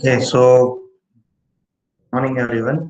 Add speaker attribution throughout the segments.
Speaker 1: Okay, so morning everyone.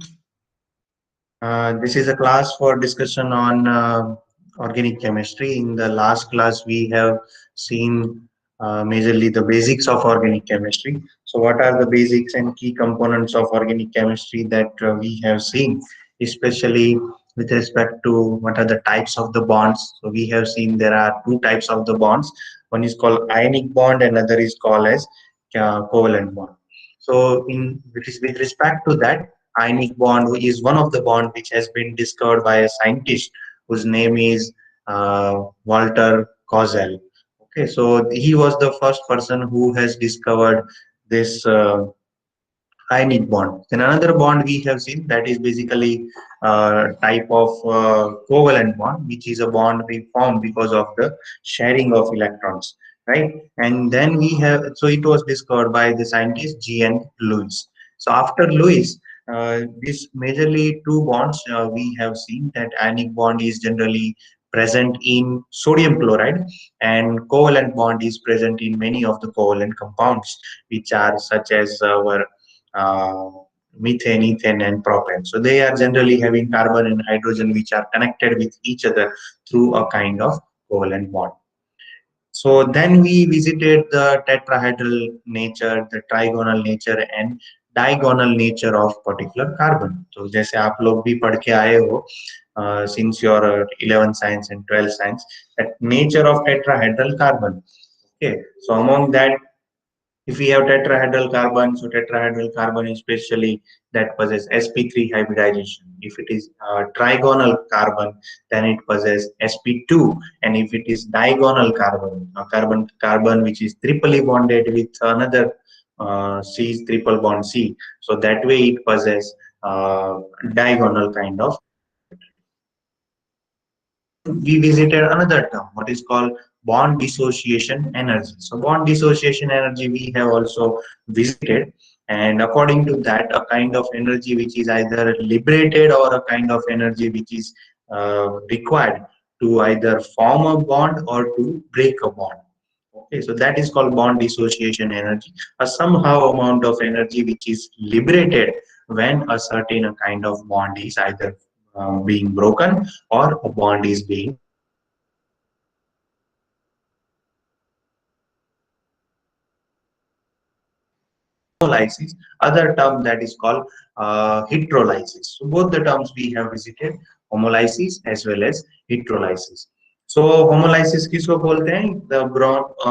Speaker 1: This is a class for discussion on organic chemistry. In the last class, we have seen majorly the basics of organic chemistry. So, what are the basics and key components of organic chemistry that we have seen, especially with respect to what are the types of the bonds? So, we have seen there are two types of the bonds. One is called ionic bond, and other is called as covalent bond. So, with respect to that, ionic bond is one of the bond which has been discovered by a scientist whose name is Walter Kozel. Okay, so he was the first person who has discovered this ionic bond. Then another bond we have seen that is basically type of covalent bond, which is a bond we form because of the sharing of electrons, right? And then we have, so it was discovered by the scientist G. N. Lewis. So after Lewis, this majorly two bonds we have seen that ionic bond is generally present in sodium chloride, and covalent bond is present in many of the covalent compounds, which are such as our uh, methane, ethane, and propane. So they are generally having carbon and hydrogen which are connected with each other through a kind of covalent bond. So then we visited the tetrahedral nature, the trigonal nature, and diagonal nature of particular carbon. So जैसे आप लोग भी पढ़ के आए हो since your 11th science and 12th science, that nature of tetrahedral carbon. Okay, so among that, if we have tetrahedral carbon, so tetrahedral carbon especially that possess sp3 hybridization. If it is trigonal carbon, then it possesses sp2, and if it is diagonal carbon, carbon which is triply bonded with another C triple bond C, so that way it possesses diagonal kind of. Then we visited another term, what is called bond dissociation energy. So bond dissociation energy we have also visited, and according to that, a kind of energy which is either liberated or a kind of energy which is required to either form a bond or to break a bond. Okay, so that is called bond dissociation energy, a somehow amount of energy which is liberated when a certain kind of bond is either being broken or a bond is being. Homolysis, other term that is called hydrolysis. So both the terms we have visited, homolysis as well as hydrolysis. So homolysis किसको बोलते हैं? The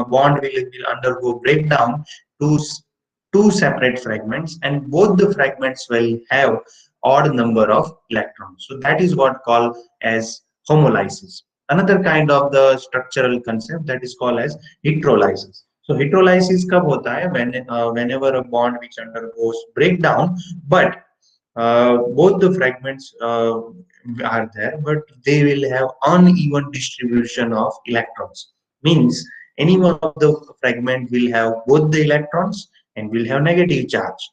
Speaker 1: bond will undergo breakdown to two separate fragments, and both the fragments will have odd number of electrons. So that is what called as homolysis. Another kind of the structural concept that is called as hydrolysis. So hydrolysis कब होता है? Whenever a bond which undergoes breakdown, but both the fragments are there, but they will have uneven distribution of electrons. Means any one of the fragment will have both the electrons and will have negative charge.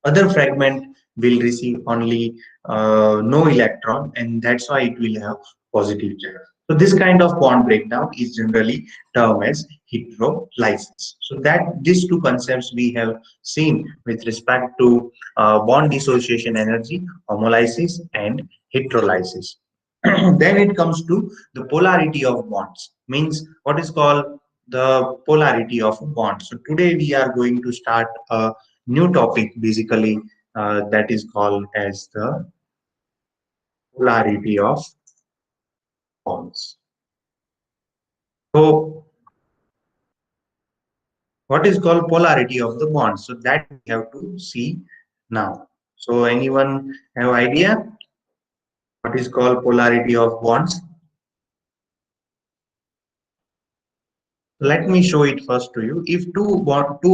Speaker 1: Other fragment will receive only no electron, and that's why it will have positive charge. So this kind of bond breakdown is generally termed as hydrolysis. So that these two concepts we have seen with respect to bond dissociation energy, homolysis, and hydrolysis. Then it comes to the polarity of bonds, means what is called the polarity of bonds. So today we are going to start a new topic, basically that is called as the polarity of bonds. So what is called polarity of the bonds? So that we have to see now. So anyone have idea what is called polarity of bonds? Let me show it first to you. If two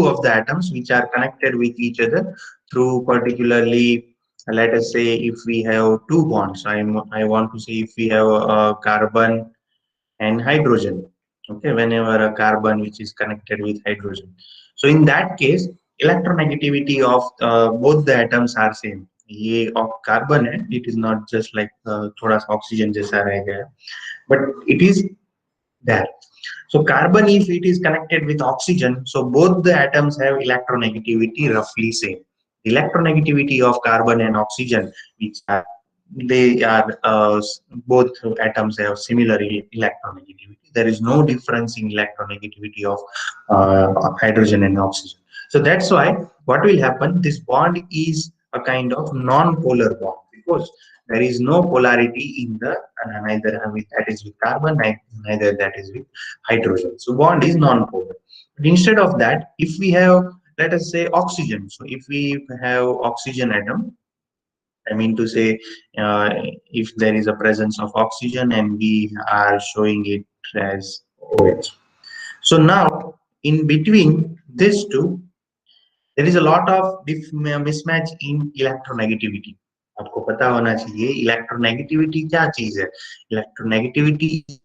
Speaker 1: of the atoms which are connected with each other through particularly, let us say if we have two bonds, I want to say if we have a carbon and hydrogen. Okay, whenever a carbon which is connected with hydrogen. So in that case, electronegativity of both the atoms are same. ये of carbon है, it is not just like थोड़ा सा oxygen जैसा रह गया, but it is there. So carbon, if it is connected with oxygen, so both the atoms have electronegativity roughly same. Electronegativity of carbon and oxygen, which are they are both atoms have similar electronegativity. There is no difference in electronegativity of hydrogen and oxygen. So that's why what will happen? This bond is a kind of non-polar bond because there is no polarity in the neither with that is with carbon, neither that is with hydrogen. So bond is non-polar. But instead of that, if we have, let us say, oxygen. So if we have oxygen atom, I mean to say, uh, if there is a presence of oxygen and we are showing it as OH. So now, in between these two, there is a lot of mismatch in electronegativity. आपको पता होना चाहिए electronegativity क्या चीज है. Electronegativity is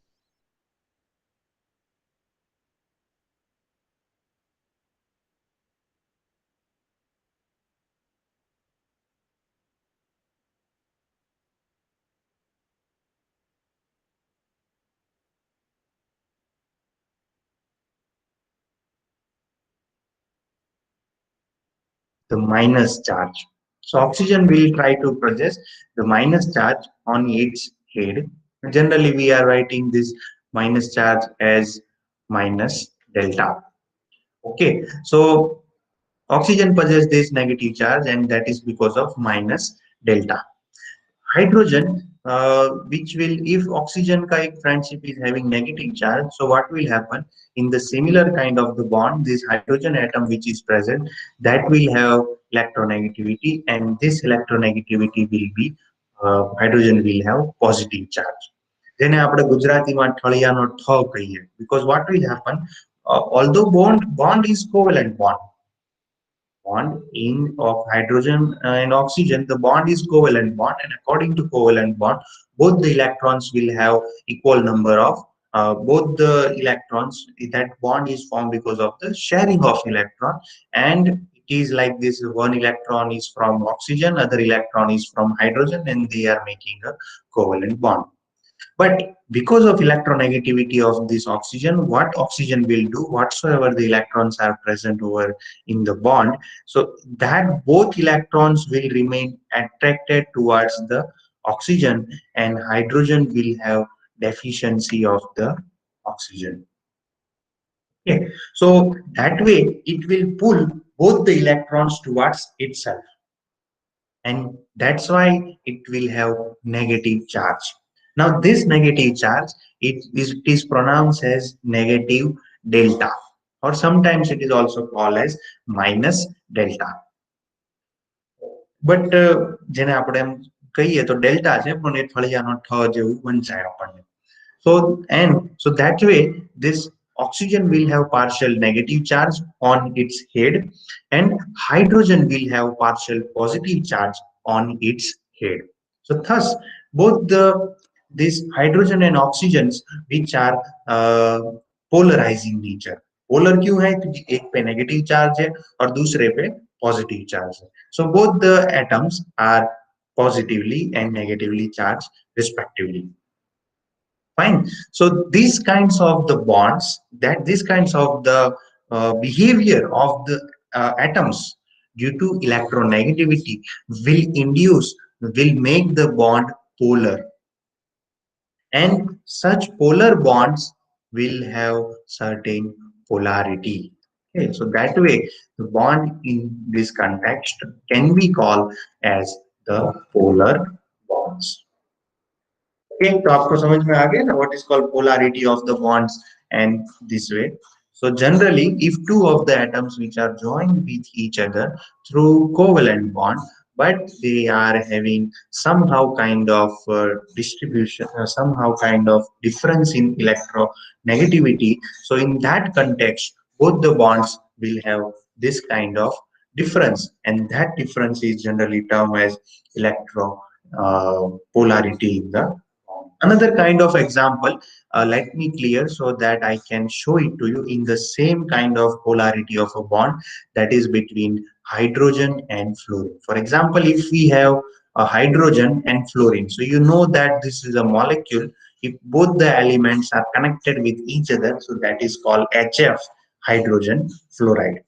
Speaker 1: the minus charge. So oxygen will try to project the minus charge on its head. Generally, we are writing this minus charge as minus delta. Okay, so oxygen possesses this negative charge, and that is because of minus delta. Hydrogen, which will, if oxygen ka ek friendship is having negative charge, so what will happen in the similar kind of the bond, this hydrogen atom which is present, that will have electronegativity, and this electronegativity will be hydrogen will have positive charge. જેને આપણે ગુજરાતીમાં ઠળિયાનો ઠ કહીએ, because what will happen, although bond is covalent bond in of hydrogen and oxygen, the bond is covalent bond, and according to covalent bond, both the electrons will have equal number of both the electrons. That bond is formed because of the sharing of electron, and it is like this: one electron is from oxygen, other electron is from hydrogen, and they are making a covalent bond. But because of electronegativity of this oxygen, what oxygen will do, whatsoever the electrons are present over in the bond, so that both electrons will remain attracted towards the oxygen, and hydrogen will have deficiency of the oxygen. Okay. So that way it will pull both the electrons towards itself, and that's why it will have negative charge. Now this negative charge, it is pronounced as negative delta, or sometimes it is also called as minus delta. But જેને આપણે એમ કહીએ તો delta છે, પણ એ ફળિયાનો ઠ જેવું વંચાય આપણને. So and so that way this oxygen will have partial negative charge on its head, and hydrogen will have partial positive charge on its head. So thus both the this hydrogen and oxygens which are polarizing nature. Polar क्यों है? क्योंकि एक पे negative charge है और दूसरे पे positive charge है. So both the atoms are positively and negatively charged respectively. Fine. So these kinds of the bonds, that these kinds of the behavior of the atoms due to electronegativity will make the bond polar, and such polar bonds will have certain polarity. Okay, so that way the bond in this context can be called as the polar bonds. Okay, तो आपको समझ में आ गया ना what is called polarity of the bonds and this way. So generally, if two of the atoms which are joined with each other through covalent bond, but they are having somehow kind of distribution, somehow kind of difference in electronegativity. So in that context, both the bonds will have this kind of difference, and that difference is generally termed as electro polarity in the. Another kind of example, let me clear so that I can show it to you in the same kind of polarity of a bond, that is between hydrogen and fluorine. For example, if we have a hydrogen and fluorine, so you know that this is a molecule if both the elements are connected with each other, so that is called HF, hydrogen fluoride.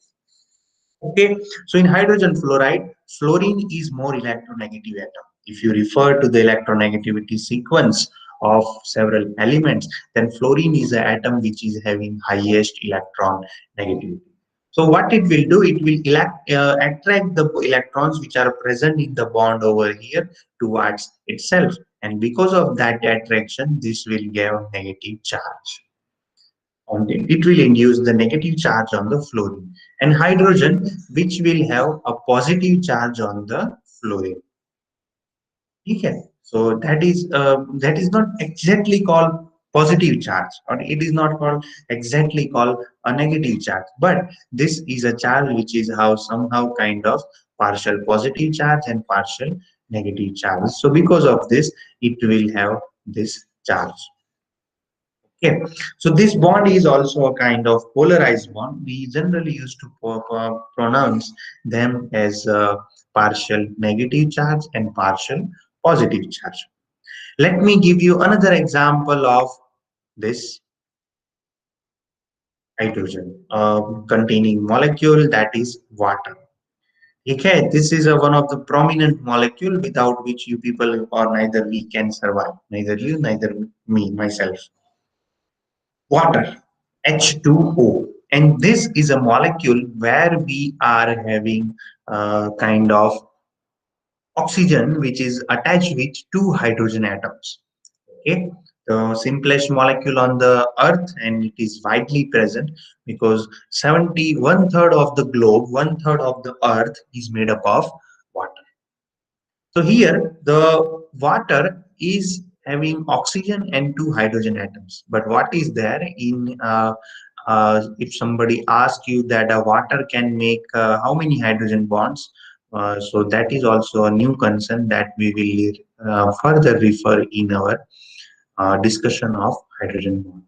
Speaker 1: Okay, so in hydrogen fluoride, fluorine is more electronegative atom. If you refer to the electronegativity sequence of several elements, then fluorine is the atom which is having highest electron negativity. So what it will do, it will attract the electrons which are present in the bond over here towards itself. And because of that attraction, this will give negative charge on it. It will induce the negative charge on the fluorine, and hydrogen which will have a positive charge on the fluorine. Okay, so that is not exactly called positive charge, or it is not called exactly called a negative charge, but this is a charge which is how somehow kind of partial positive charge and partial negative charge. So because of this, it will have this charge. Okay, so this bond is also a kind of polarized bond. We generally used to pronounce them as partial negative charge and partial positive charge. Let me give you another example of this hydrogen containing molecule, that is water. Okay, this is one of the prominent molecule without which you people or neither we can survive, neither you, neither me, myself. Water, H2O. And this is a molecule where we are having kind of oxygen which is attached with two hydrogen atoms. Okay, the simplest molecule on the earth, and it is widely present because 71/3 of the globe, 1/3 of the earth is made up of water. So here the water is having oxygen and two hydrogen atoms. But what is there in if somebody asks you that water can make how many hydrogen bonds? So that is also a new concern that we will further refer in our discussion of hydrogen bond.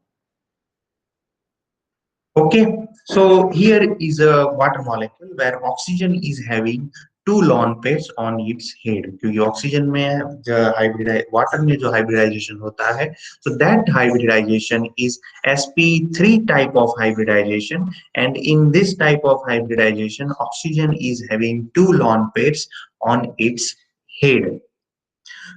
Speaker 1: Okay, so here is a water molecule where oxygen is having two lone pairs on its head. क्योंकि oxygen में जो water में जो hybridization होता है, so that hybridization is sp3 type of hybridization, and in this type of hybridization, oxygen is having two lone pairs on its head.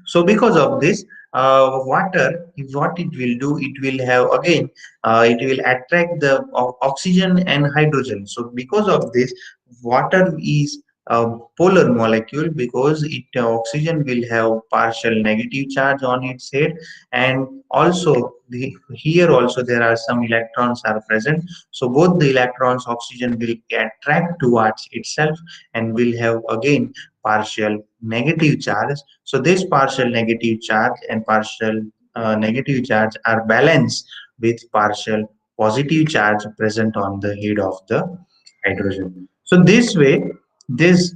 Speaker 1: So because of this, water, what it will do, it will have again, it will attract the oxygen and hydrogen. So because of this, water is a polar molecule because it oxygen will have partial negative charge on its head, and also here also there are some electrons are present. So both the electrons, oxygen will attract towards itself and will have again partial negative charge. So this partial negative charge and partial negative charge are balanced with partial positive charge present on the head of the hydrogen. So this way, this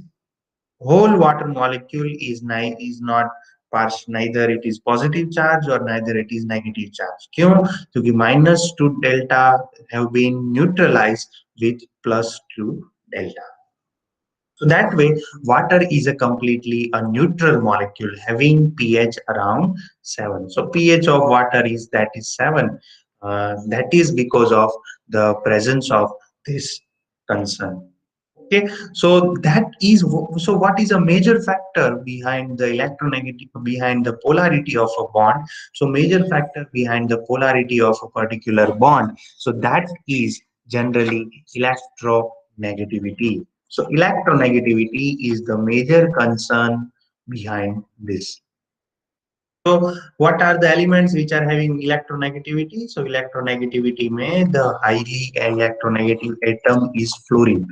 Speaker 1: whole water molecule is not partial, neither it is positive charge or neither it is negative charge. क्यों? क्योंकि minus to delta have been neutralized with plus to delta. So that way, water is a completely a neutral molecule having pH around 7. So pH of water is that is 7. That is because of the presence of this concern. Okay, so that is so. What is a major factor behind the electronegative, behind the polarity of a bond? So major factor behind the polarity of a particular bond. So that is generally electronegativity. So electronegativity is the major concern behind this. So what are the elements which are having electronegativity? So electronegativity may the highly electronegative atom is fluorine.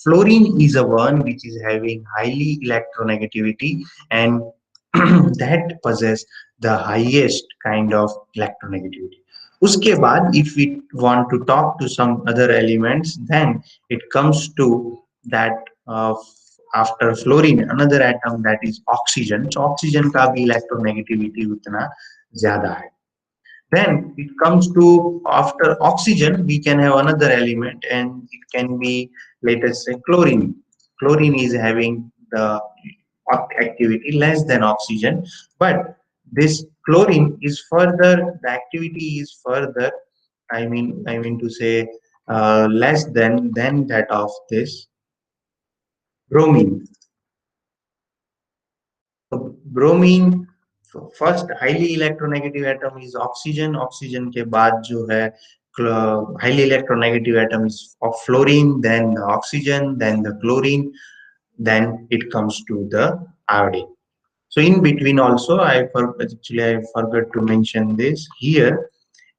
Speaker 1: Fluorine is a one which is having highly electronegativity, and that possess the highest kind of electronegativity. उसके बाद if we want to talk to some other elements, then it comes to that after fluorine another atom, that is oxygen. So oxygen का भी electronegativity उतना ज्यादा है. Then it comes to after oxygen we can have another element, and it can be, let us say, chlorine. Chlorine is having the activity less than oxygen, but this chlorine is further, the activity is further, I mean to say less than that of this bromine. So bromine first highly electronegative atom is oxygen. Oxygen के बाद जो है highly electronegative atom is of fluorine, then the oxygen, then the chlorine, then it comes to the iodine. So in between also, I forgot to mention this here.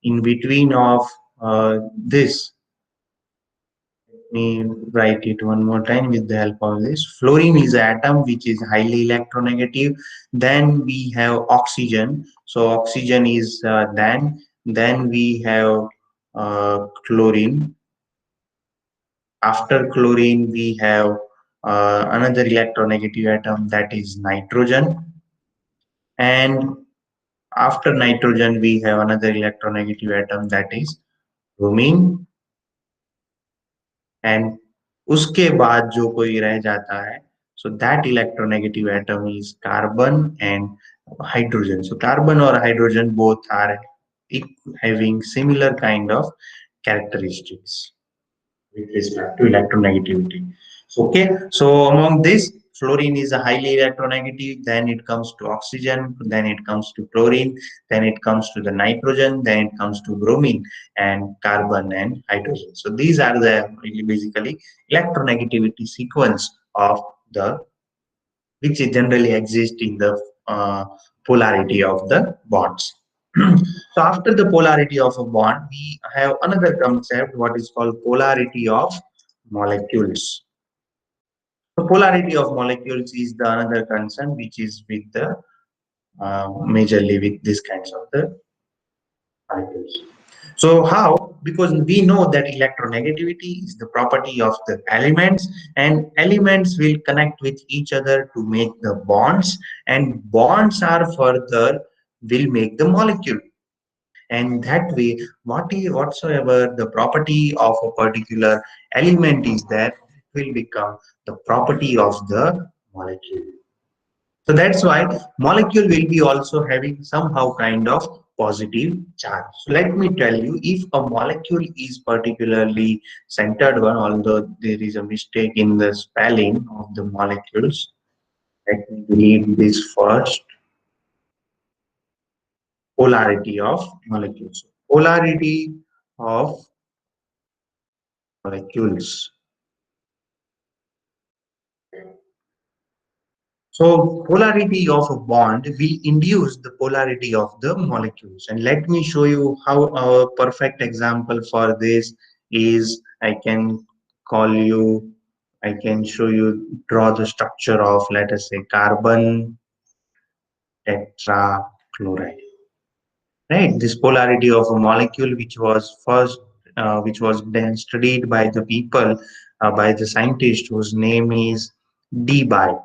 Speaker 1: In between of this, let me write it one more time with the help of this. Fluorine is an atom which is highly electronegative. Then we have oxygen. So oxygen is then we have chlorine. After chlorine, we have another electronegative atom, that is nitrogen. And after nitrogen, we have another electronegative atom, that is bromine. And उसके बाद जो कोई रह जाता है, so that electronegative atom is carbon and hydrogen. So carbon or hydrogen both are having similar kind of characteristics with respect to electronegativity. So, okay, so among this, fluorine is a highly electronegative, then it comes to oxygen, then it comes to chlorine, then it comes to the nitrogen, then it comes to bromine and carbon and hydrogen. So these are the basically electronegativity sequence of the which generally exist in the polarity of the bonds. So after the polarity of a bond, we have another concept, what is called polarity of molecules. The polarity of molecules is the another concern which is with the majorly with these kinds of the molecules. So how? Because we know that electronegativity is the property of the elements, and elements will connect with each other to make the bonds, and bonds are further will make the molecule. And that way, whatsoever the property of a particular element is that it will become the property of the molecule. So that's why molecule will be also having somehow kind of positive charge. So let me tell you, if a molecule is particularly centered one, although there is a mistake in the spelling of the molecules, let me delete this first. Polarity of molecules. Polarity of molecules. So polarity of a bond will induce the polarity of the molecules. And let me show you how a perfect example for this is. I can show you, draw the structure of, let us say, carbon tetrachloride. Right, this polarity of a molecule, which was then studied by the people, by the scientist whose name is Debye.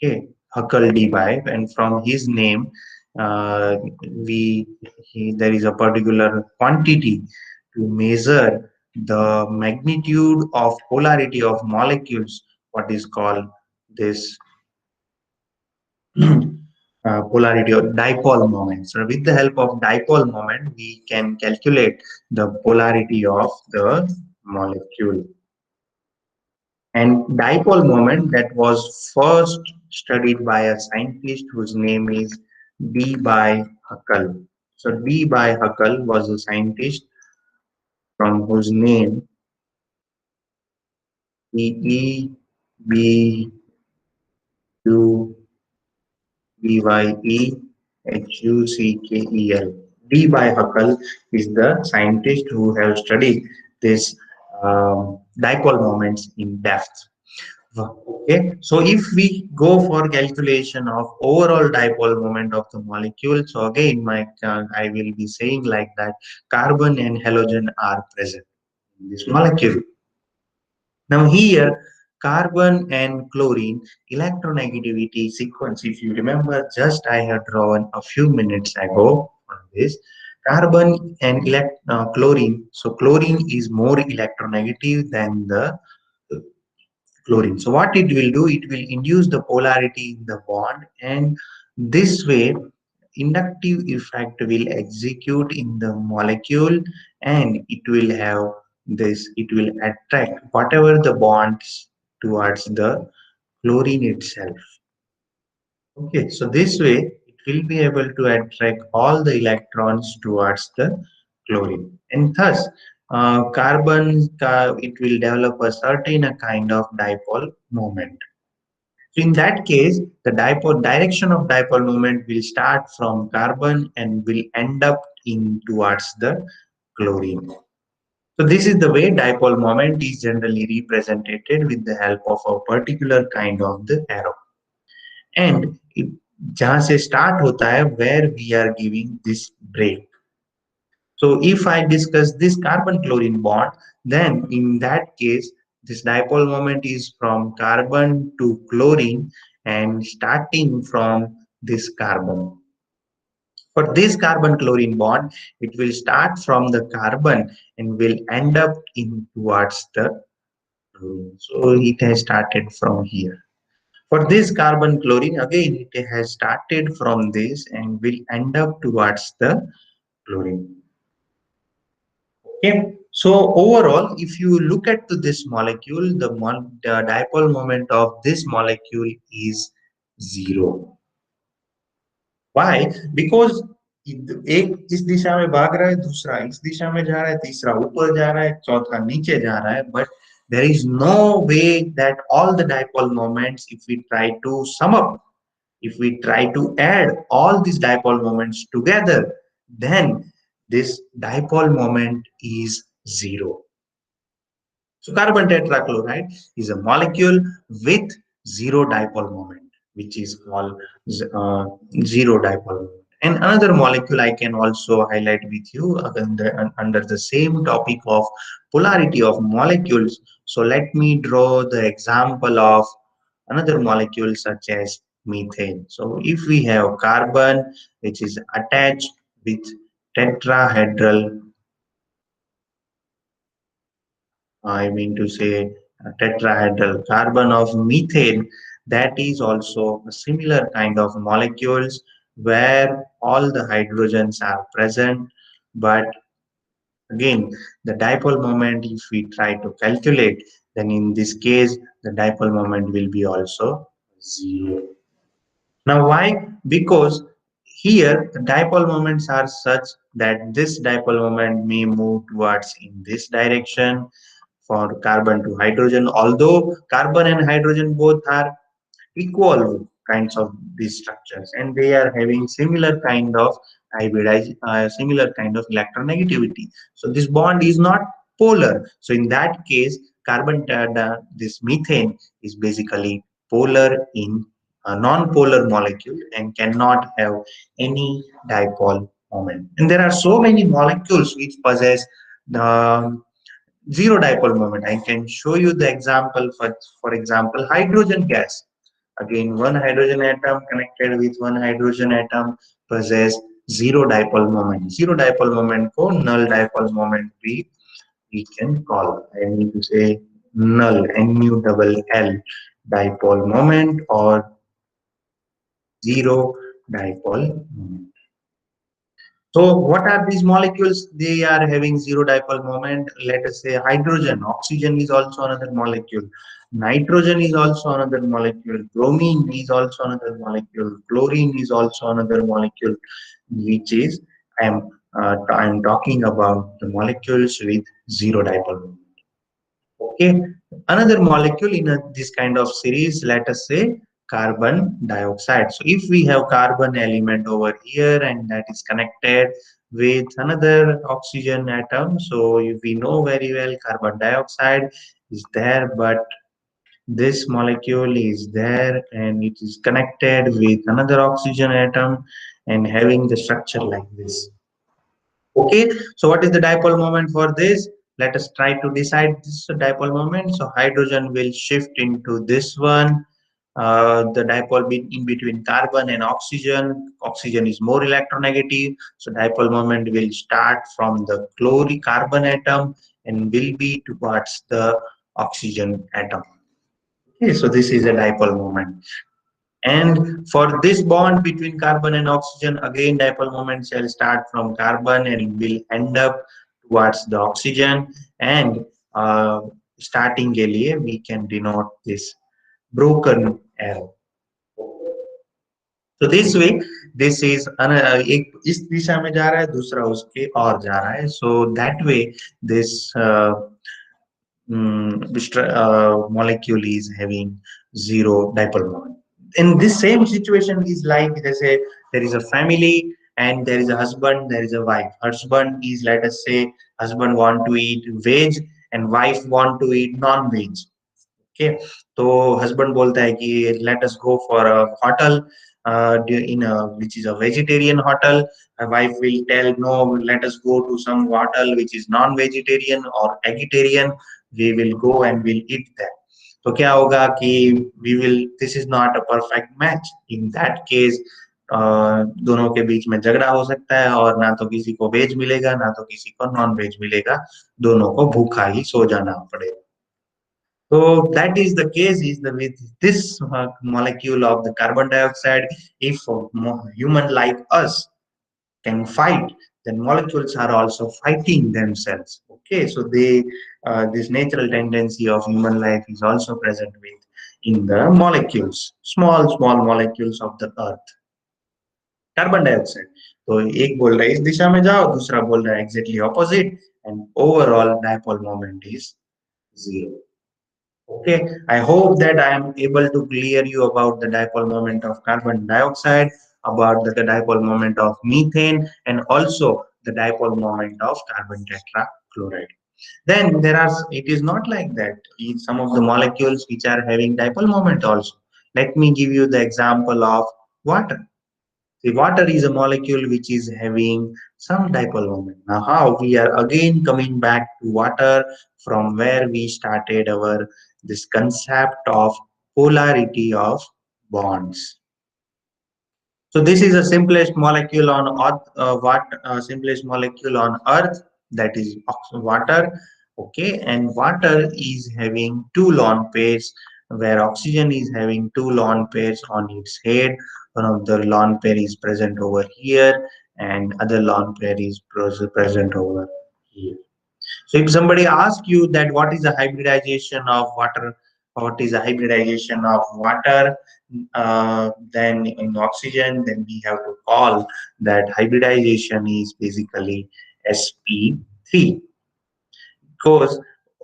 Speaker 1: Okay, Huckle Debye, and from his name, uh, there is a particular quantity to measure the magnitude of polarity of molecules. What is called this polarity or dipole moment. So with the help of dipole moment, we can calculate the polarity of the molecule. And dipole moment that was first studied by a scientist whose name is D. by Huckle. So D. by Huckle was a scientist from whose name Debye Huckel. D. by Huckel is the scientist who have studied this dipole moments in depth. Okay, so if we go for calculation of overall dipole moment of the molecule, so again, I will be saying like that carbon and halogen are present in this molecule. Now here, carbon and chlorine electronegativity sequence, if you remember, just I had drawn a few minutes ago on this. Carbon and chlorine. So chlorine is more electronegative than the chlorine. So what it will do, it will induce the polarity in the bond, and this way inductive effect will execute in the molecule, and it will have this, it will attract whatever the bonds towards the chlorine itself. Okay, so this way it will be able to attract all the electrons towards the chlorine, and thus it will develop a certain kind of dipole moment. So in that case, the dipole direction of dipole moment will start from carbon and will end up in towards the chlorine. So this is the way dipole moment is generally represented with the help of a particular kind of the arrow. And it, जहाँ से start होता है, where we are giving this break. So if I discuss this carbon chlorine bond, then in that case, this dipole moment is from carbon to chlorine and starting from this carbon. For this carbon chlorine bond, it will start from the carbon and will end up in towards the chlorine. So it has started from here. For this carbon chlorine, again it has started from this and will end up towards the chlorine. Okay. So overall, if you look at to this molecule, the dipole moment of this molecule is 0. Why? Because एक इस दिशा में भाग रहा है, दूसरा इस दिशा में जा रहा है, तीसरा ऊपर जा रहा है, चौथा नीचे जा रहा है, but there is no way that all the dipole moments, if we try to sum up, if we try to add all these dipole moments together, then this dipole moment is 0. So carbon tetrachloride is a molecule with 0 dipole moment, which is called 0 dipole moment. And another molecule I can also highlight with you under the same topic of polarity of molecules. So let me draw the example of another molecule such as methane. So if we have carbon which is attached with tetrahedral, I mean to say tetrahedral carbon of methane, that is also a similar kind of molecules where all the hydrogens are present, but again the dipole moment, if we try to calculate, then in this case the dipole moment will be also 0. Now why? Because here the dipole moments are such that this dipole moment may move towards in this direction for carbon to hydrogen, although carbon and hydrogen both are equal kinds of these structures and they are having similar kind of similar kind of electronegativity. So this bond is not polar. So in that case, this methane is basically polar in a non-polar molecule and cannot have any dipole moment. And there are so many molecules which possess the zero dipole moment. I can show you the example for example, hydrogen gas. Again, one hydrogen atom connected with one hydrogen atom possess zero dipole moment. Zero dipole moment को null dipole moment we can call. I mean to say null, NuLL dipole moment or zero dipole moment. So what are these molecules? They are having zero dipole moment. Let us say hydrogen, oxygen is also another molecule. Nitrogen is also another molecule. Bromine is also another molecule. Chlorine is also another molecule, which is I am talking about the molecules with zero dipole moment. Okay, another molecule in this kind of series, let us say carbon dioxide. So if we have carbon element over here and that is connected with another oxygen atom, so if we know very well carbon dioxide is there, but this molecule is there and it is connected with another oxygen atom and having the structure like this. Okay, so what is the dipole moment for this? Let us try to decide this dipole moment. So hydrogen will shift into this one. The dipole in between carbon and oxygen. Oxygen is more electronegative. So dipole moment will start from the carbon atom and will be towards the oxygen atom. Okay, so this is a dipole moment. And for this bond between carbon and oxygen, again dipole moment shall start from carbon and will end up towards the oxygen. And starting के लिए we can denote this broken arrow. So this way, this is एक इस दिशा में जा रहा है, दूसरा उसके और जा रहा है. So that way, this molecule is having zero dipole moment. In this same situation is like they say there is a family and there is a husband, there is a wife. Husband is, let us say, husband want to eat veg and wife want to eat non-veg. Okay, तो husband बोलता है कि let us go for a hotel in a which is a vegetarian hotel. Wife will tell no, let us go to some hotel which is non-vegetarian or vegetarian. We will go and we'll eat that. तो क्या होगा कि we will, this is not a perfect match. In that case दोनों के बीच में झगड़ा हो सकता है और ना तो किसी को वेज मिलेगा ना तो किसी को नॉन वेज मिलेगा, दोनों को भूखा ही सो जाना पड़ेगा. So that is the case is the with this molecule of the carbon dioxide. If human like us can fight, then molecules are also fighting themselves. Okay, so they this natural tendency of human life is also present with in the molecules, small molecules of the earth. Carbon dioxide तो एक बोल रहा है इस दिशा में जाओ, दूसरा बोल रहा है exactly opposite, and overall dipole moment is zero. Okay, I hope that I am able to clear you about the dipole moment of carbon dioxide, about the dipole moment of methane, and also the dipole moment of carbon tetrachloride. Then there are, it is not like that. In some of the molecules which are having dipole moment also. Let me give you the example of water. The water is a molecule which is having some dipole moment. Now, how we are again coming back to water from where we started our this concept of polarity of bonds. So this is the simplest molecule on earth, simplest molecule on earth, that is water. Okay, and water is having two lone pairs where oxygen is having two lone pairs on its head. One of the lone pair is present over here and other lone pair is present over here. So if somebody asks you that what is the hybridization of water, what is the hybridization of water, then in oxygen, then we have to call that hybridization is basically sp3, because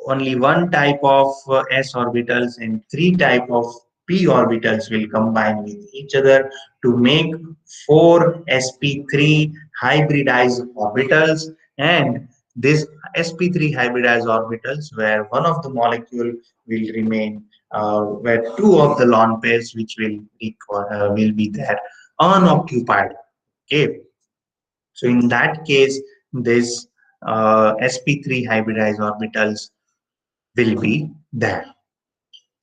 Speaker 1: only one type of s orbitals and three type of p orbitals will combine with each other to make four sp3 hybridized orbitals. And this sp3 hybridized orbitals where one of the molecule will remain where two of the lone pairs which will be there unoccupied. Okay, so in that case this sp3 hybridized orbitals will be there.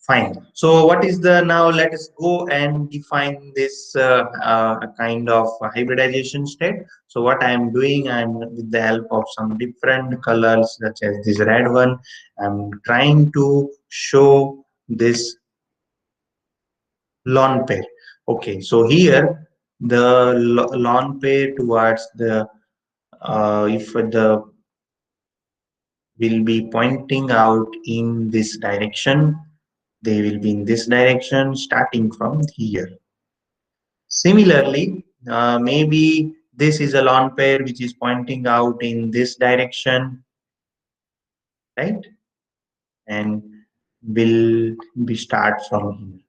Speaker 1: Fine. So what is the, now let us go and define this kind of hybridization state. So what I am doing, I am with the help of some different colors such as this red one, I'm trying to show this lone pair. Okay, so here the lone pair towards the if the will be pointing out in this direction, they will be in this direction starting from here. Similarly, maybe this is a lone pair which is pointing out in this direction, right? And will be start from here.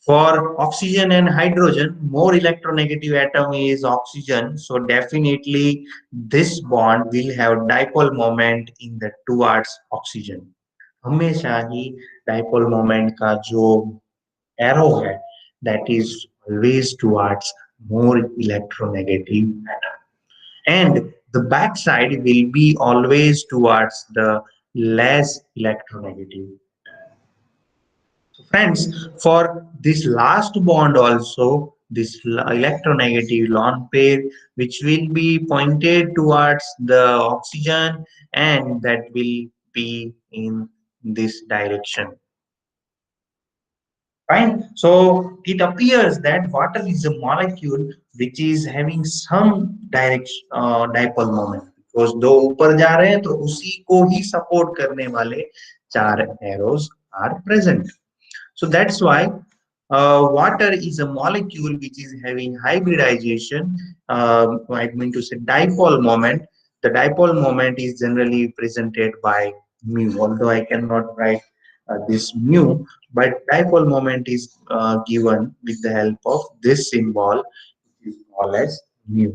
Speaker 1: For oxygen and hydrogen, more electronegative atom is oxygen, so definitely this bond will have dipole moment in the towards oxygen. हमेशा ही dipole moment का जो arrow है, that is always towards more electronegative atom, and the back side will be always towards the less electronegative. So friends, for this last bond also, this electronegative lone pair, which will be pointed towards the oxygen and that will be in this direction. Fine. So it appears that water is a molecule which is having some direction dipole moment, because दो ऊपर जा रहे हैं तो उसी को ही support करने वाले चार arrows are present. So that's why water is a molecule which is having hybridization. I mean to say dipole moment. The dipole moment is generally presented by mu, although I cannot write this mu, but dipole moment is given with the help of this symbol, which is called as mu.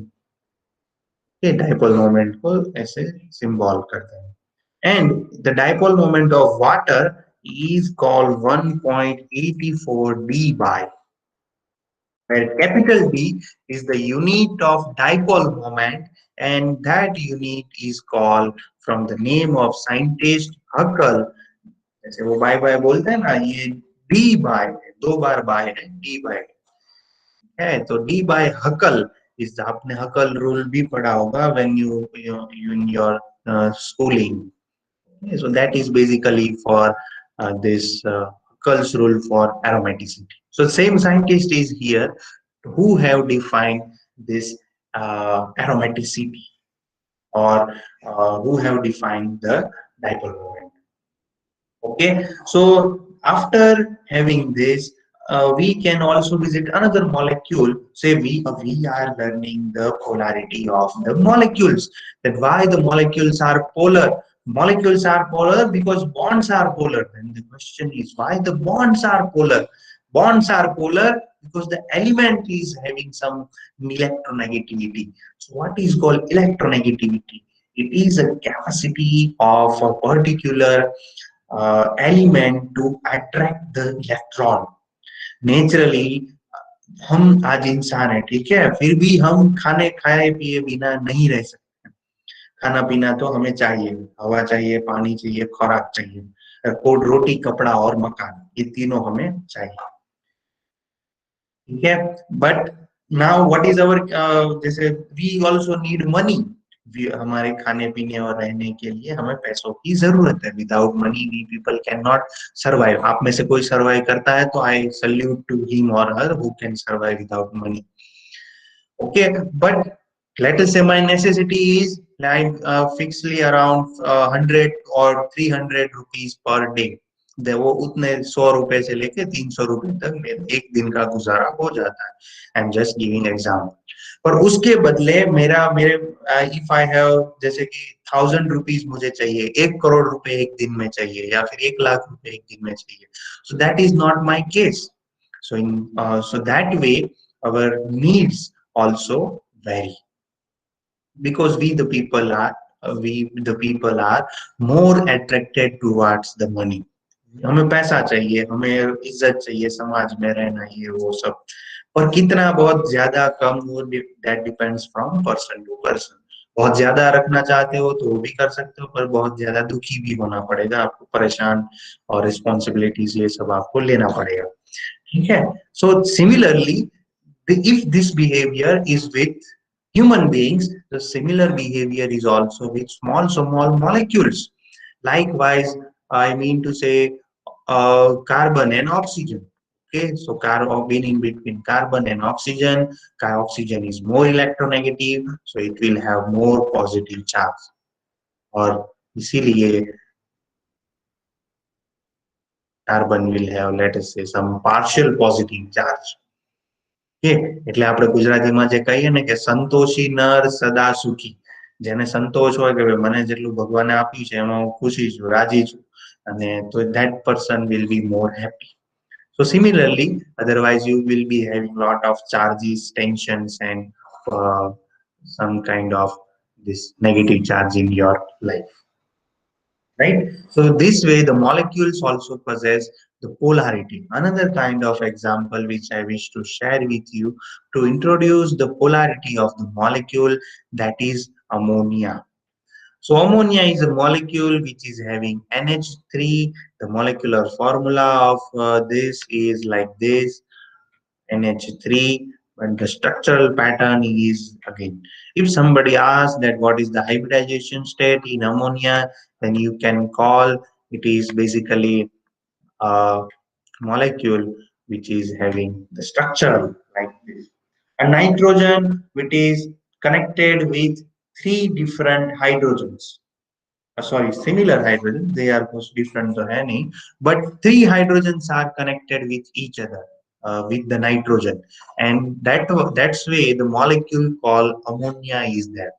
Speaker 1: Okay, dipole moment को ऐसे symbol करते हैं. And the dipole moment of water is called 1.84 d by, where capital D is the unit of dipole moment, and that unit is called from the name of scientist Huckel. जैसे वो bye bye बोलते हैं ना, ये D bye है, दो बार bye है, D bye है, तो डी बाय हकल इस, आपने हकल रूल भी पढ़ा होगा when you in your schooling. Okay, so that is basically for this Huckel's rule for aromaticity. So same scientist is here who have defined this aromaticity, or who have defined the dipole moment. Okay, so after having this, we can also visit another molecule. Say we are learning the polarity of the molecules. That why the molecules are polar. Molecules are polar because bonds are polar. And the question is why the bonds are polar. Bonds are polar because the element is having some electronegativity. So what is called electronegativity? It is a capacity of a particular element to attract the electron. Naturally हम आज इंसान है, ठीक है, फिर भी हम खाने खाए पिए बिना नहीं रह सकते. खाना पीना तो हमें चाहिए, हवा चाहिए, पानी चाहिए, खुराक चाहिए, कोड रोटी कपड़ा और मकान, ये तीनों हमें चाहिए. ठीक है, but now what is our, जैसे वी ऑल्सो नीड मनी. हमारे खाने पीने और रहने के लिए हमें पैसों की जरूरत है. Without money we people can not survive. आप में से कोई सर्वाइव करता है तो आई सल्यूट टू हिम और हर who can survive without money. Okay, but let us say my necessity is like fixedly around 100 or 300 rupees per day. दे वो उतने 100 रुपए से लेके 300 रुपए तक मेरे एक दिन का गुजारा हो जाता है. I am just giving example. पर उसके बदले मेरा मेरे इफ आई हैव, जैसे कि 1000 रुपीज मुझे चाहिए, 1 करोड़ रुपए एक दिन में चाहिए, या फिर 1 लाख रुपए एक दिन में चाहिए. So that is not my case. So that way our needs also vary, because we the people are more attracted towards the money. हमें पैसा चाहिए, हमें इज्जत चाहिए, समाज में रहना, ये वो सब. और कितना बहुत ज्यादा कम, वो that depends from person to person. बहुत ज्यादा रखना चाहते हो तो वो भी कर सकते हो, पर बहुत ज्यादा दुखी भी होना पड़ेगा आपको, परेशान और रिस्पॉन्सिबिलिटीज ये सब आपको लेना पड़ेगा. ठीक है. So similarly, if this behavior is with human beings, the similar behavior is also with small molecules. Likewise, I mean to say carbon and oxygen. Okay, so carbon in between carbon and oxygen, oxygen is more electronegative, so it will have more positive charge. और इसीलिए carbon will have, let us say, some partial positive charge. એટલે આપણે ગુજરાતીમાં જે કહીએ ને કે સંતોષી નર સદા સુખી, જેને સંતોષ હોય કે મને જેટલું ભગવાને આપ્યું છે એમાં હું ખુશી છું, રાજી છું, અને તો that person will be more happy. So similarly, otherwise you will be having lot of charges, tensions, and some kind of this negative charge in your life. Right? So this way the molecules also possess the polarity. Another kind of example which I wish to share with you to introduce the polarity of the molecule, that is ammonia. So ammonia is a molecule which is having NH3. The molecular formula of this is like this, NH3, but the structural pattern is again. If somebody asks that what is the hybridization state in ammonia, then you can call it is basically a molecule which is having the structure like this. A nitrogen which is connected with three different hydrogens. Sorry, similar hydrogen. They are most different than any, but three hydrogens are connected with each other with the nitrogen, and that's way the molecule called ammonia is there.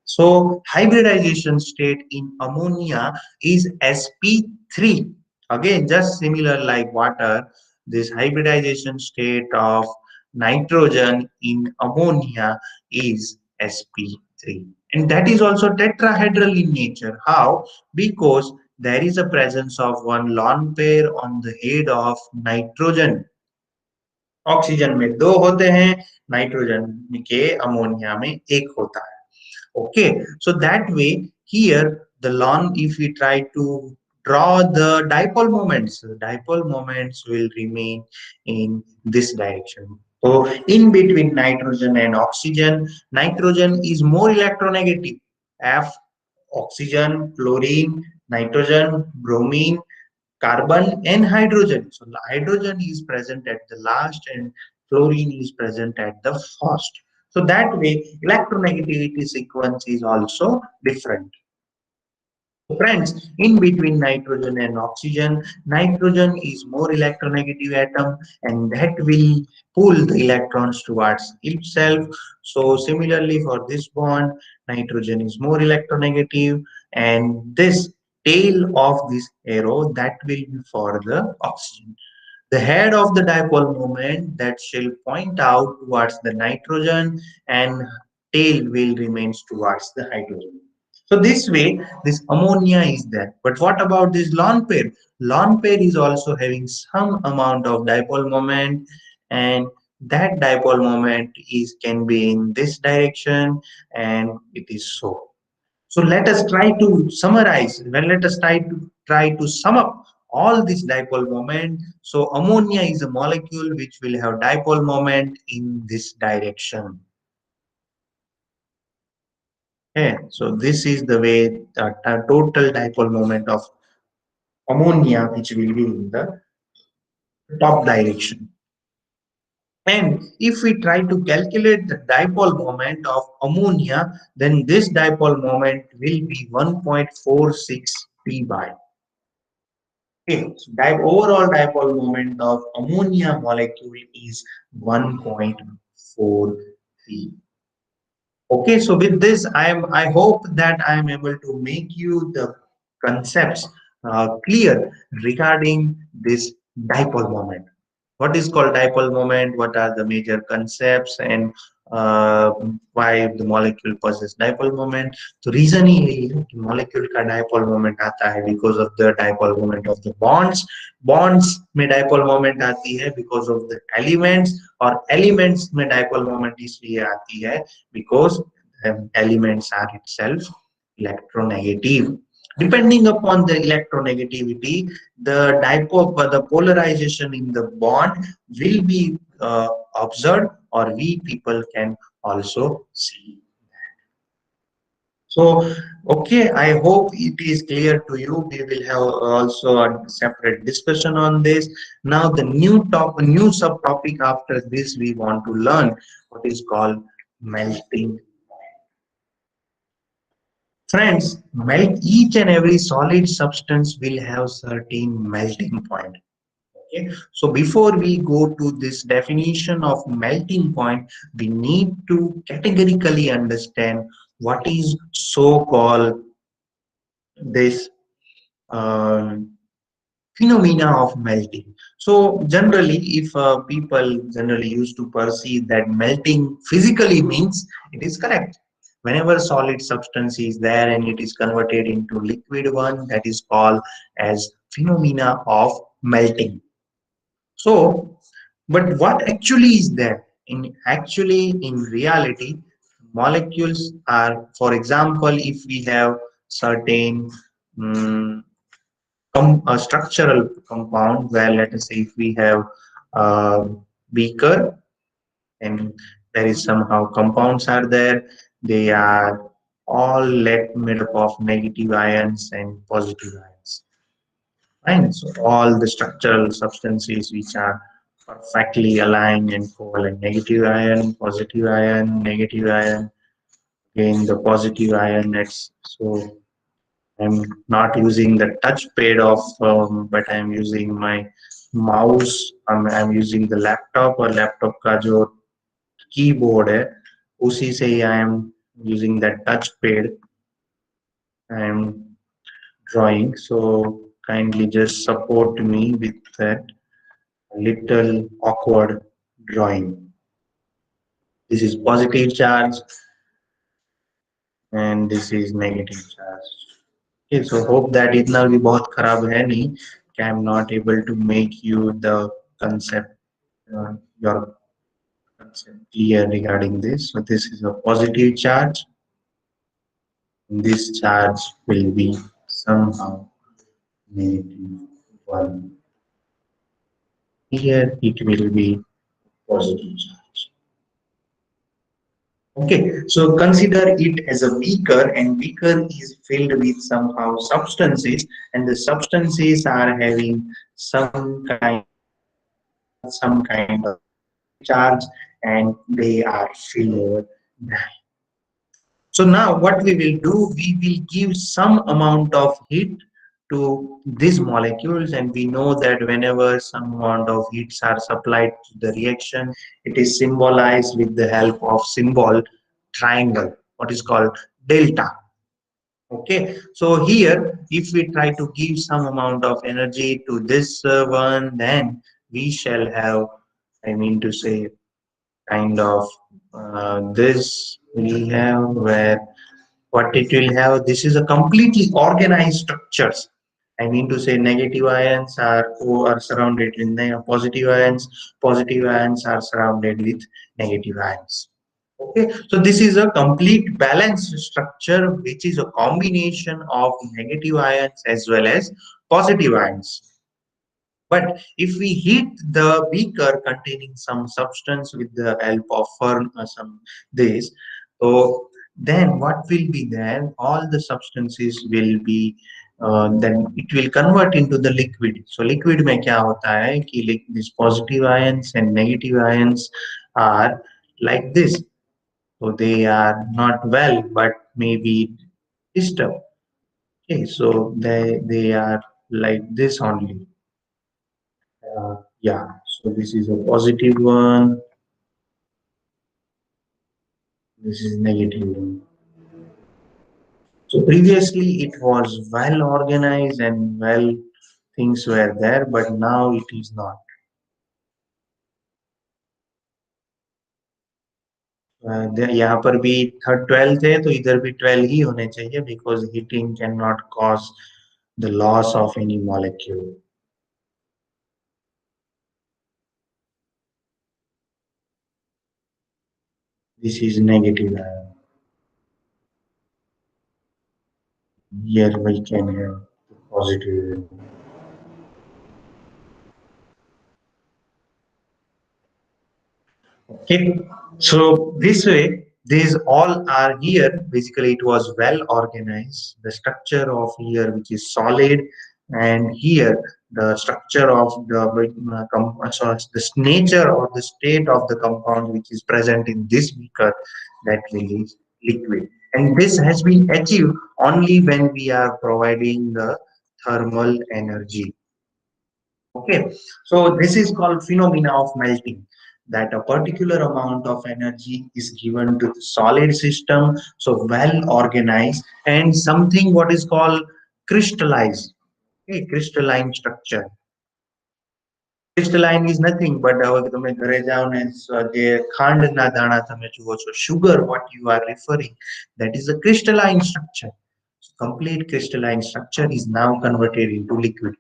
Speaker 1: So hybridization state in ammonia is sp3. Again, just similar like water, this hybridization state of nitrogen in ammonia is sp3. And that is also tetrahedral in nature. How? Because there is a presence of one lone pair on the head of nitrogen. Oxygen में दो होते हैं, nitrogen के ammonia में एक होता है. Okay, so that way here the lon, if we try to draw the dipole moments will remain in this direction. So in between nitrogen and oxygen, nitrogen is more electronegative. F, oxygen, chlorine, nitrogen, bromine, carbon and hydrogen. So hydrogen is present at the last and fluorine is present at the first. So that way electronegativity sequence is also different. So friends, in between nitrogen and oxygen, nitrogen is more electronegative atom and that will pull the electrons towards itself. So similarly for this bond, nitrogen is more electronegative and this tail of this arrow that will be for the oxygen. The head of the dipole moment that shall point out towards the nitrogen and tail will remains towards the hydrogen. So this way, this ammonia is there. But what about this lone pair? Lone pair is also having some amount of dipole moment, and that dipole moment is can be in this direction, and it is so. So let us try to summarize. Well, let us try to sum up all this dipole moment. So ammonia is a molecule which will have dipole moment in this direction. Okay, so this is the way the total dipole moment of ammonia which will be in the top direction. And if we try to calculate the dipole moment of ammonia, then this dipole moment will be 1.46 p by. Okay, so overall dipole moment of ammonia molecule is 1.43. Okay, so with this, I hope that I am able to make you the concepts clear regarding this dipole moment. What is called dipole moment? What are the major concepts and why the molecule possess dipole moment? तो reason ही यही है कि molecule का dipole moment आता है because of the dipole moment of the bonds. Bonds में dipole moment आती है because of the elements और elements में dipole moment इसलिए आती है because elements are itself electronegative. Depending upon the electronegativity, the polarization in the bond will be observed, or we people can also see. So, okay, I hope it is clear to you. We will have also a separate discussion on this. Now, the new subtopic after this, we want to learn what is called melting. Friends, each and every solid substance will have certain melting point. Okay, so before we go to this definition of melting point, we need to categorically understand what is so-called this um, phenomena of melting. So generally, if people generally used to perceive that melting physically means, it is correct. Whenever solid substance is there and it is converted into liquid one, that is called as phenomena of melting. So, but what actually is there? In reality, molecules are, for example, if we have certain um, a structural compound where, let us say, if we have a beaker and there is somehow compounds are there, they are all made up of negative ions and positive ions. Fine. So all the structural substances which are perfectly aligned and fall, and negative ion, positive ion, negative ion, again the positive ion. It's so I'm not using the touch pad of, but I'm using my mouse. I'm using the laptop or laptop का जो keyboard है, उसी से ही I am using that touch pad. I am drawing. So kindly just support me with that little awkward drawing. This is positive charge and this is negative charge. Okay, so hope that इतना भी बहुत खराब है नहीं कि I'm not able to make you the concept, your concept clear regarding this. So this is a positive charge. This charge will be somehow negative one. Here it will be positive charge. Okay, so consider it as a beaker, and beaker is filled with somehow substances, and the substances are having some kind of charge, and they are filled. So now what we will do, we will give some amount of heat to these molecules, and we know that whenever some amount of heats are supplied to the reaction, it is symbolized with the help of symbol triangle, what is called delta. Okay, so here if we try to give some amount of energy to this one, then we shall have, I mean to say, kind of this we have where what it will have, this is a completely organized structures. I mean to say negative ions are surrounded with positive ions are surrounded with negative ions. Okay, so this is a complete balanced structure which is a combination of negative ions as well as positive ions. But if we heat the beaker containing some substance with the help of some this, so then what will be there? All the substances will be then it will convert into the liquid. So liquid में क्या होता है कि these positive ions and negative ions are like this. So they are not well, but maybe disturbed. Okay, so they are like this only. Yeah, so this is a positive one, this is negative one. So previously it was well organized and well things were there, but now it is not. यहाँ पर भी 12 थे तो इधर भी 12 ही होने चाहिए because heating cannot cause the loss of any molecule. This is negative ion. Here we can have positive. Okay, so this way, these all are here. Basically, it was well organized. The structure of here, which is solid, and here the structure of the sorry, the nature or the state of the compound which is present in this beaker, that will is liquid. And this has been achieved only when we are providing the thermal energy. Okay, so this is called phenomena of melting, that a particular amount of energy is given to the solid system, so well organized, and something what is called crystallized, okay, crystalline structure. Crystalline is nothing but હવે તમે ઘરે જાઓ ને જે ખાંડના દાણા તમે જુઓ છો, sugar what you are referring, that is a crystalline structure. So complete crystalline structure is now converted into liquid.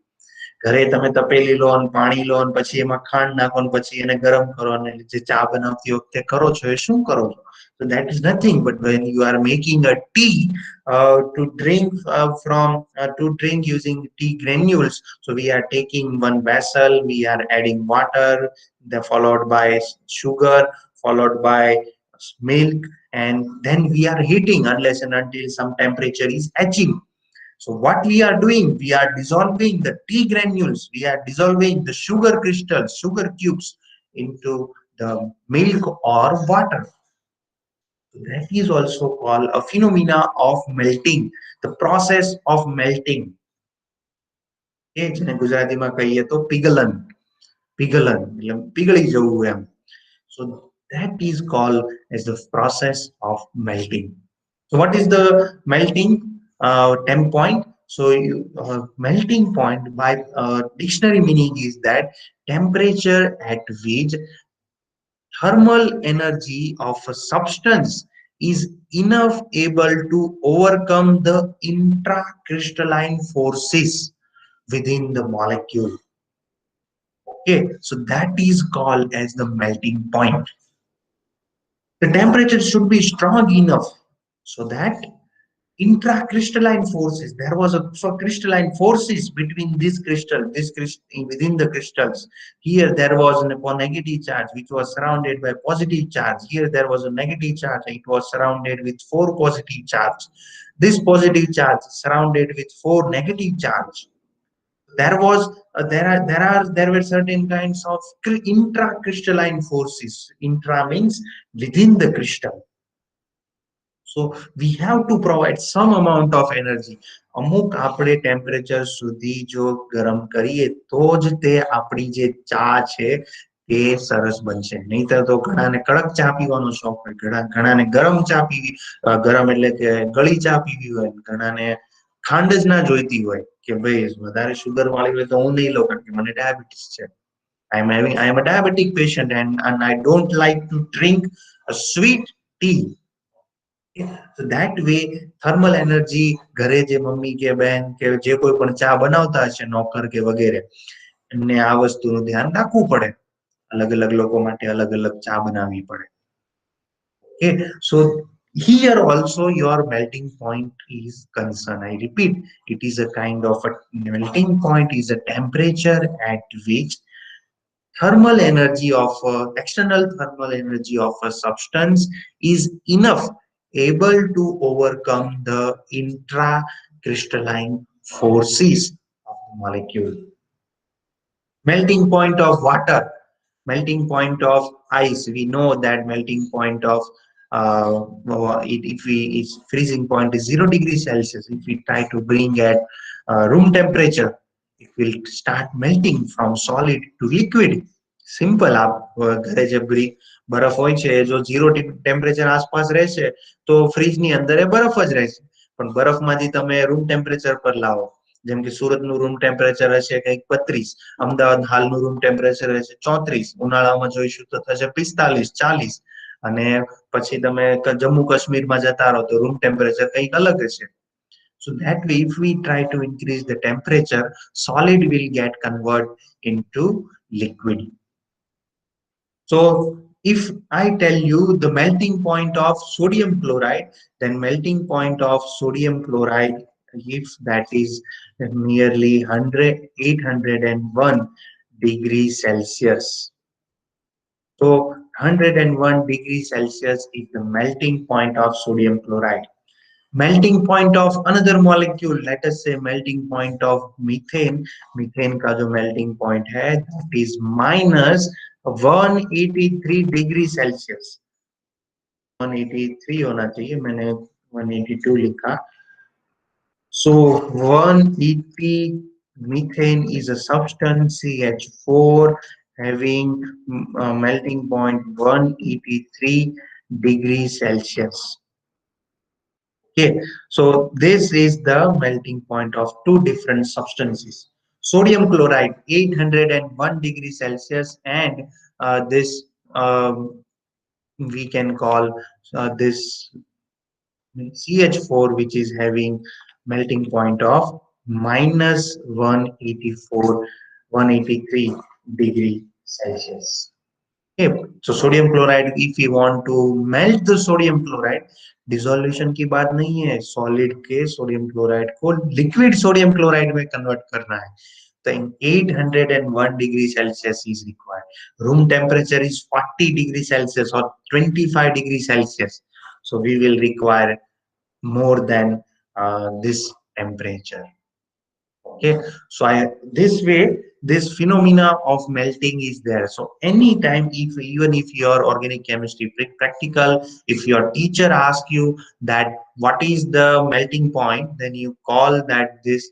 Speaker 1: ઘરે તમે તપેલી લો ને પાણી લો ને પછી એમાં ખાંડ નાખો ને પછી એને ગરમ કરો અને જે ચા બનાવતી વખતે કરો છો એ શું કરો છો? So that is nothing but when you are making a tea to drink to drink using tea granules. So we are taking one vessel, we are adding water, then followed by sugar, followed by milk, and then we are heating unless and until some temperature is achieved. So what we are doing, we are dissolving the tea granules, we are dissolving the sugar crystals, sugar cubes into the milk or water. That is also called a phenomena of melting, the process of melting. એ જેને ગુજરાતીમાં કહીએ તો પિઘલન, પિઘલન એટલે પીગળી જવું એમ. So that is called as the process of melting. So what is the melting temp point? So melting point by dictionary meaning is that temperature at which thermal energy of a substance is enough able to overcome the intracrystalline forces within the molecule. Okay, so that is called as the melting point. The temperature should be strong enough so that intracrystalline forces, there was a so crystalline forces between this crystal within the crystals. Here there was a negative charge which was surrounded by positive charge. Here there was a negative charge, it was surrounded with four positive charge. This positive charge surrounded with four negative charge. There was there were certain kinds of intracrystalline forces. Intra means within the crystal. So we have to provide some amount of energy. અમુક આપણે temperature સુધી જો ગરમ કરીએ તો જ તે આપણી જે ચા છે તે સરસ બનશે. નહીતર તો ઘણાને કડક ચા પીવાનો શોખ હોય, ઘણાને ગરમ ચા પીવી, ગરમ એટલે કે ગળી ચા પીવી હોય, ઘણાને ખાંડ જ ના જોઈતી હોય કે ભાઈ વધારે શુગર વાળી હોય તો હું નહીં લઉં કારણ કે મને ડાયાબિટીસ છે. I am a diabetic patient and I don't like to drink a sweet tea. So that way thermal energy ઘરે જે મમ્મી કે બેન કે જે કોઈ પણ ચા બનાવતા હશે નોકર કે વગેરે એમને આ વસ્તુનું ધ્યાન રાખવું પડે. અલગ અલગ લોકો માટે અલગ અલગ ચા બનાવવી પડે. Okay, so here also your melting point is concerned. I repeat, it is a kind of a melting point is a temperature at which thermal energy of external thermal energy of a substance is enough able to overcome the intracrystalline forces of the molecule. Melting point of water, melting point of ice. We know that melting point of if we its freezing point is 0 degrees Celsius. If we try to bring at room temperature, it will start melting from solid to liquid. Simple. आप घरे जब बरफ હોય છે જો 0 temperature આસપાસ રહેશે તો ફ્રીજ ની અંદર એ બરફ જ રહેશે. પણ બરફમાંથી તમે રૂમ ટેમ્પરેચર પર લાવો, જેમ કે સુરતનું રૂમ ટેમ્પરેચર હશે કંઈક 32, અમદાવાદ હાલનું રૂમ ટેમ્પરેચર હશે 34, ઉનાળામાં જોઈશું તો થશે 45, 40, અને પછી તમે જમ્મુ કાશ્મીરમાં જતા રહો તો રૂમ ટેમ્પરેચર કંઈક અલગ હશે. So that way, if we try to increase the temperature, solid will get converted into liquid. So if I tell you the melting point of sodium chloride, then melting point of sodium chloride, if that is nearly 801 degrees Celsius. So 101 degrees Celsius is the melting point of sodium chloride. Melting point of another molecule, let us say melting point of methane. Methane का जो melting point है that is minus 183 degree Celsius. 183 होना चाहिए, मैंने 182 लिखा. So 180 methane is a substance CH4 having melting point 183 degrees Celsius. Okay, so this is the melting point of two different substances. Sodium chloride 801 degrees Celsius and this we can call this CH4 which is having melting point of minus 183 degree Celsius. Okay, so sodium chloride, if we want to melt the sodium chloride, dissolution की बात नहीं है, solid के sodium chloride को liquid sodium chloride में convert करना है तो 801 degree Celsius is required. Room temperature is 40 degree Celsius or 25 degree Celsius, so we will require more than this temperature. Okay, so this way this phenomena of melting is there. So anytime, if even if your organic chemistry practical, if your teacher asks you that what is the melting point, then you call that this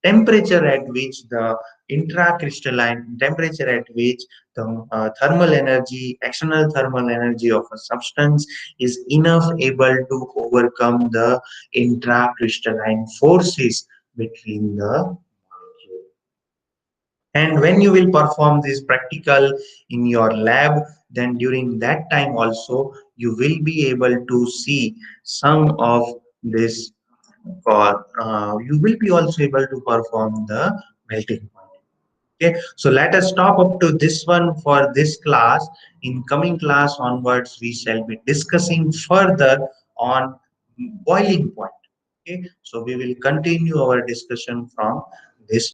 Speaker 1: temperature at which the intracrystalline temperature at which the thermal energy, external thermal energy of a substance is enough able to overcome the intracrystalline forces between the molecule. And when you will perform this practical in your lab, then during that time also you will be able to see some of this, or you will be also able to perform the melting point. Okay, so let us stop up to this one for this class. In coming class onwards, we shall be discussing further on boiling point. Okay, so we will continue our discussion from this